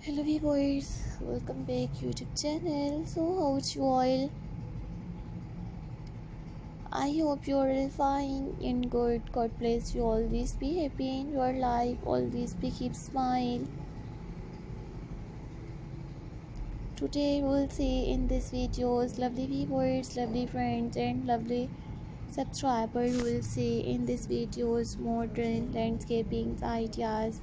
Hello viewers, welcome back YouTube channel. So how's you all? I hope you're all fine and good. God bless you. Always be happy in your life. Always be keep smile. Today we'll see in this videos lovely viewers, lovely friends and lovely subscribers will see in this videos modern landscaping ideas,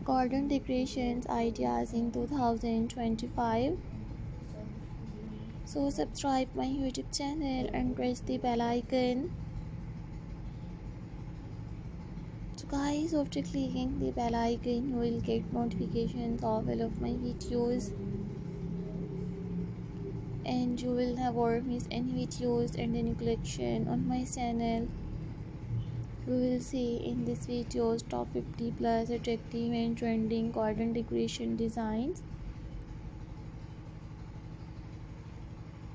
garden decorations ideas in 2025. So subscribe my YouTube channel and press the bell icon. So guys, after clicking the bell icon you will get notifications of all of my videos and you will never miss any videos and any collection on my channel. We will see in this videos top 50 plus attractive and trending garden decoration designs.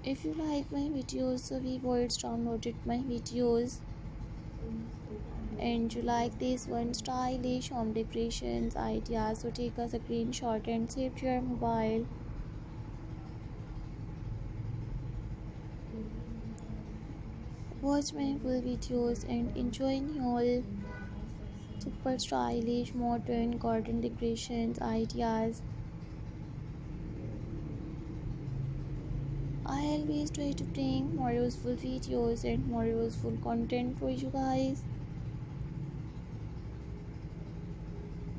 If you like my videos, so viewers downloaded my videos and you like this one stylish home decorations ideas, so take a screenshot and save to your mobile. Watch my full videos and enjoy all super stylish modern garden decorations ideas. I always try to bring more useful videos and more useful content for you guys.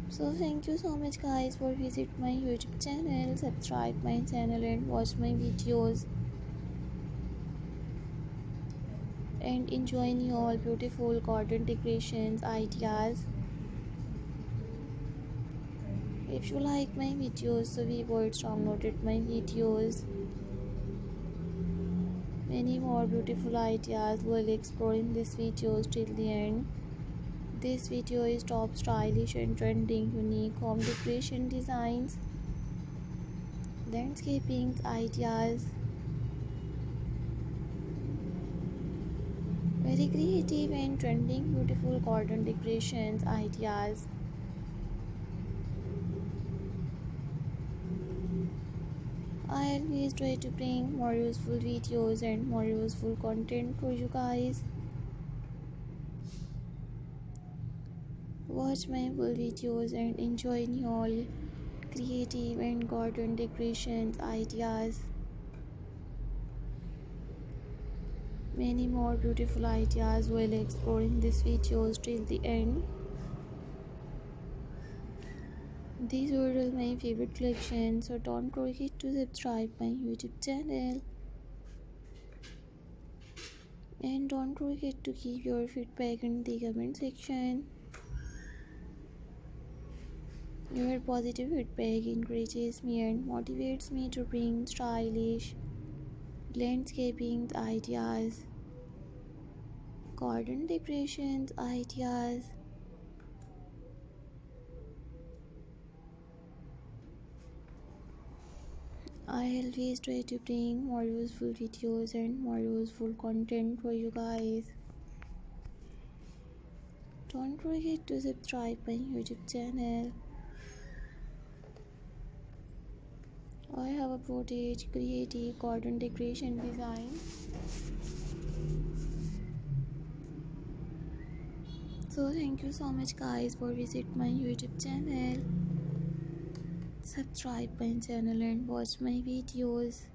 So thank you so much guys for visit my YouTube channel, subscribe my channel and watch my videos and enjoy all beautiful garden decorations ideas. If you like my videos, so viewers downloaded my videos. Many more beautiful ideas will explore in this videos till the end. This video is top stylish and trending unique home decoration designs, landscaping ideas, very creative and trending beautiful garden decorations ideas. I always try to bring more useful videos and more useful content for you guys. Watch my full videos and enjoy all creative and garden decorations ideas. Many more beautiful ideas will explore in this videos till the end. These are all my favorite collections, so don't forget to subscribe my YouTube channel. And don't forget to keep your feedback in the comment section. Your positive feedback encourages me and motivates me to bring stylish landscaping ideas, garden decorations ideas. I always try to bring more useful videos and more useful content for you guys. Don't forget to subscribe my YouTube channel. I have uploaded creative garden decoration design. So thank you so much guys for visit my YouTube channel. Subscribe my channel and watch my videos.